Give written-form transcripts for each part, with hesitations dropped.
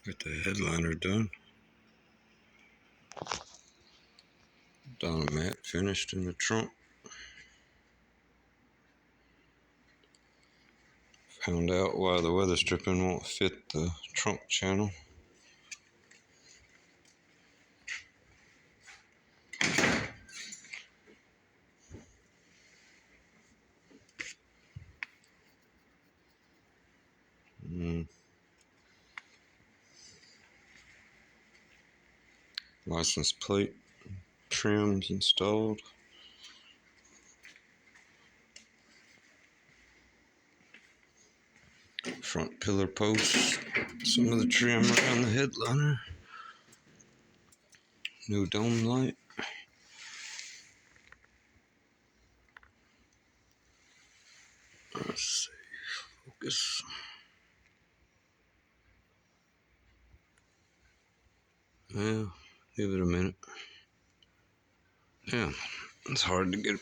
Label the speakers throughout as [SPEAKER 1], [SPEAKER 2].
[SPEAKER 1] Got the headliner done. Down mat finished in the trunk. Found out why the weather stripping won't fit the trunk channel. License plate trims installed. Front pillar posts. Some of the trim around the headliner. New dome light. Let's see. Focus. Yeah, give it a minute. Yeah, it's hard to get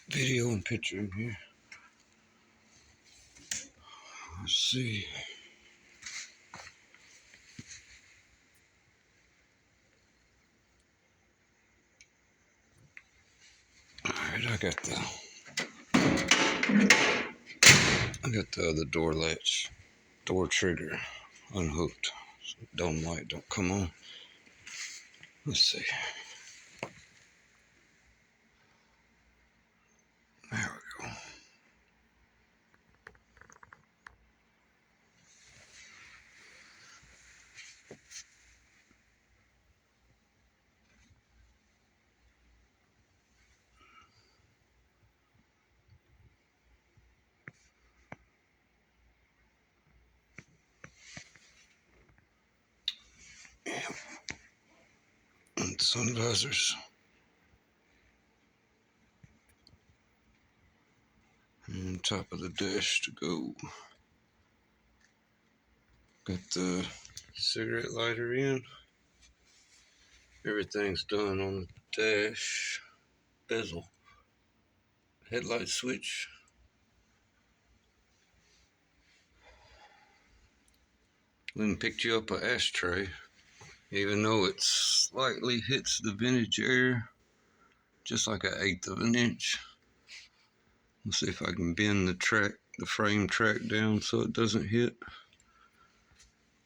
[SPEAKER 1] video and picture in here. Let's see. Alright, I got the other door latch, door trigger unhooked. So dome light don't come on. Let's see. There we go. And sun visors. And top of the dash to go. Got the cigarette lighter in. Everything's done on the dash. Bezel. Headlight switch. Then picked you up an ashtray. Even though it slightly hits the vintage air, just like 1/8 of an inch. Let's see if I can bend the frame track down so it doesn't hit.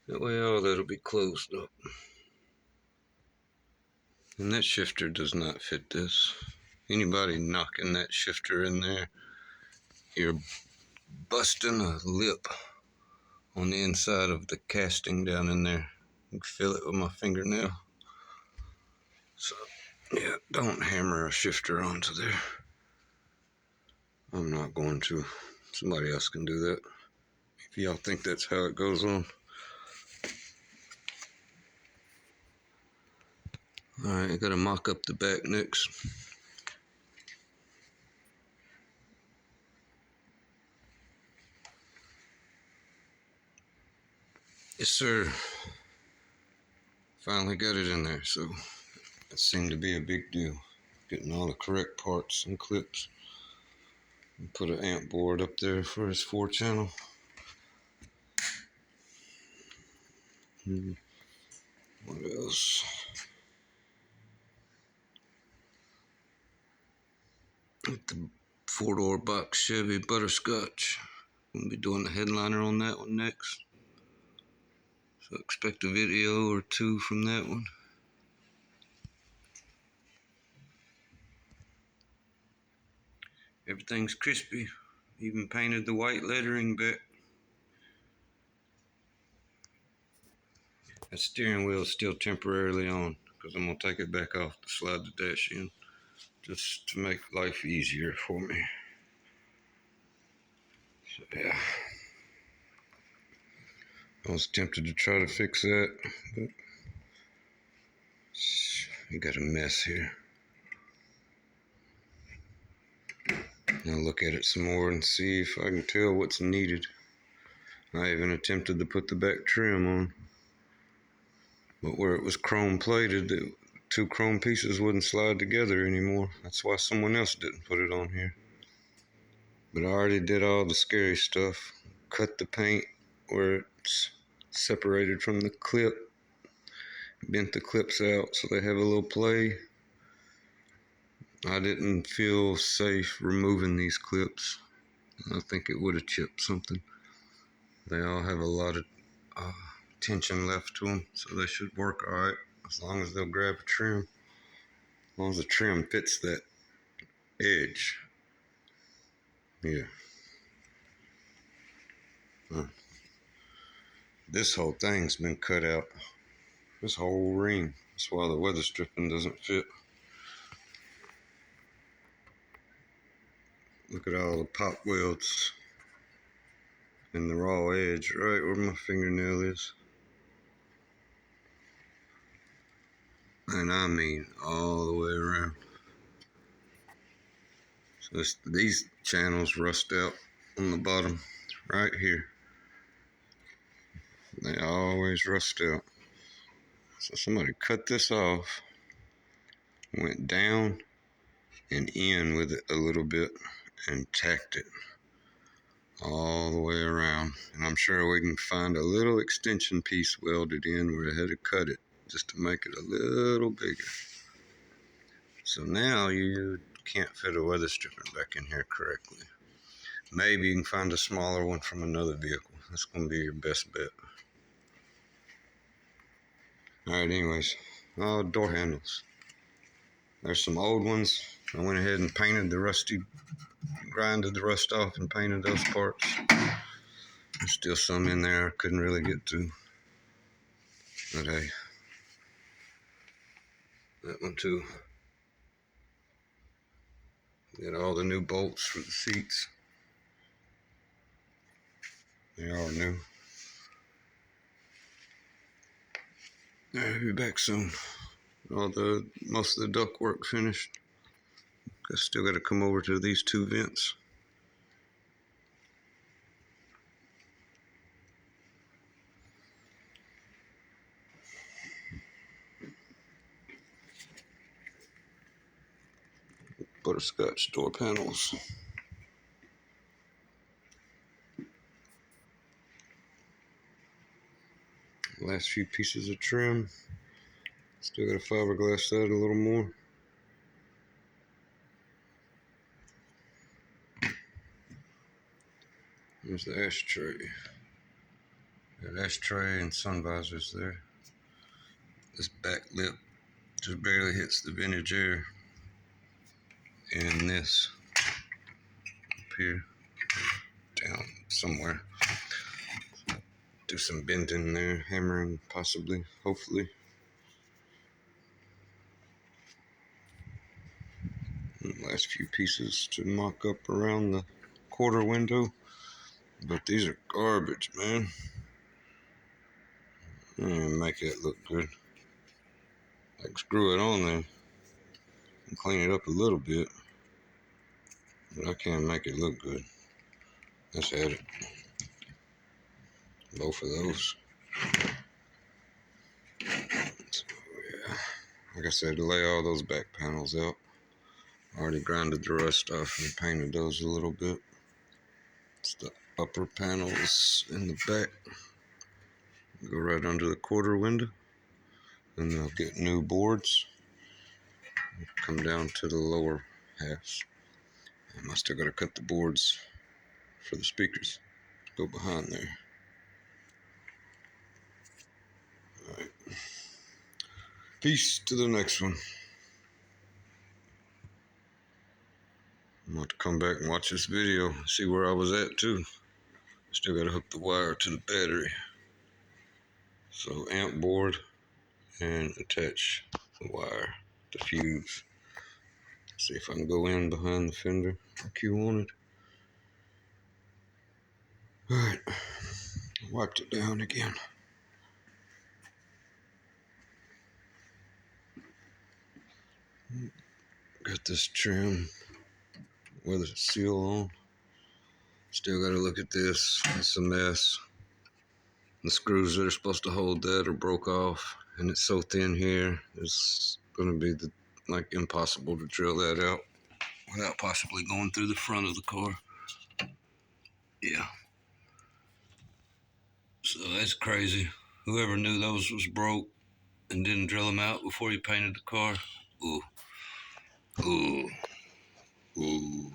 [SPEAKER 1] That way all that'll be closed up. And that shifter does not fit this. Anybody knocking that shifter in there, you're busting a lip on the inside of the casting down in there. I can feel it with my fingernail. So, yeah, don't hammer a shifter onto there. I'm not going to. Somebody else can do that. If y'all think that's how it goes on. Alright, I gotta mock up the back next. Yes, sir. Finally got it in there, so it seemed to be a big deal. Getting all the correct parts and clips. And put an amp board up there for his 4-channel. What else? With the 4-door box Chevy Butterscotch. We'll be doing the headliner on that one next. So expect a video or 2 from that one. Everything's crispy. Even painted the white lettering back. That steering wheel is still temporarily on because I'm going to take it back off to slide the dash in just to make life easier for me. So, yeah. I was tempted to try to fix that, but you got a mess here. I'll look at it some more and see if I can tell what's needed. I even attempted to put the back trim on, but where it was chrome plated, the 2 chrome pieces wouldn't slide together anymore. That's why someone else didn't put it on here. But I already did all the scary stuff. Cut the paint where it's separated from the clip. Bent the clips out so they have a little play. I didn't feel safe removing these clips. I think it would have chipped something. They all have a lot of tension left to them, so they should work alright as long as they'll grab a trim. As long as the trim fits that edge. Yeah. This whole thing's been cut out. This whole ring. That's why the weather stripping doesn't fit. Look at all the pop welds and the raw edge right where my fingernail is. And I mean all the way around. So these channels rust out on the bottom right here. They always rust out. So somebody cut this off, went down and in with it a little bit and tacked it all the way around. And I'm sure we can find a little extension piece welded in where they had to cut it just to make it a little bigger. So now you can't fit a weather stripping back in here correctly. Maybe you can find a smaller one from another vehicle. That's going to be your best bet. Alright, anyways, door handles. There's some old ones. I went ahead and painted the rusty, grinded the rust off and painted those parts. There's still some in there I couldn't really get to. But hey, that one too. Got all the new bolts for the seats. They are new. I'll be back soon. Most of the duct work finished. I still got to come over to these two vents. Butterscotch door panels. Last few pieces of trim. Still got to fiberglass that a little more. There's the ashtray. Got ashtray and sun visors there. This back lip just barely hits the vintage air. And this up here, down somewhere. Do some bending there, hammering possibly, hopefully. And last few pieces to mock up around the quarter window. But these are garbage, man. Make it look good. Like screw it on there and clean it up a little bit. But I can't make it look good. Let's add it. Both of those. So, yeah. Like I said, lay all those back panels out. Already grinded the rust off and painted those a little bit. It's the upper panels in the back. Go right under the quarter window. Then they'll get new boards. Come down to the lower halves. I still got to cut the boards for the speakers. Go behind there. Alright. Peace to the next one. I'm going to come back and watch this video, see where I was at too. Still got to hook the wire to the battery. So amp board and attach the wire, the fuse. See if I can go in behind the fender like you wanted. Alright, wiped it down again. Got this trim with a seal on. Still got to look at this. It's a mess. The screws that are supposed to hold that are broke off, and it's so thin here. It's going to be like impossible to drill that out without possibly going through the front of the car. Yeah. So that's crazy. Whoever knew those was broke and didn't drill them out before he painted the car. Ooh. Ooh. Ooh.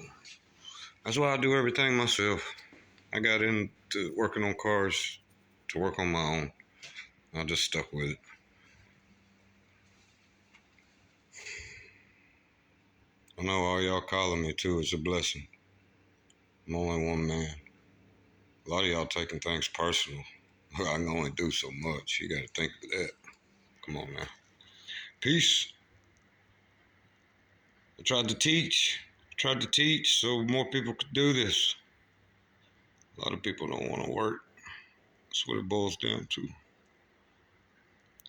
[SPEAKER 1] That's why I do everything myself. I got into working on cars to work on my own. I just stuck with it. I know all y'all calling me too is a blessing. I'm only one man. A lot of y'all taking things personal. I can only do so much. You gotta think of that. Come on now. Peace. I tried to teach so more people could do this. A lot of people don't want to work. That's what it boils down to.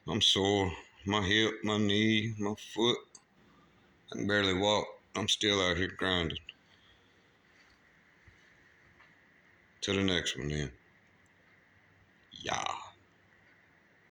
[SPEAKER 1] I'm sore. My hip, my knee, my foot. I can barely walk. I'm still out here grinding. Till the next one then. Yeah.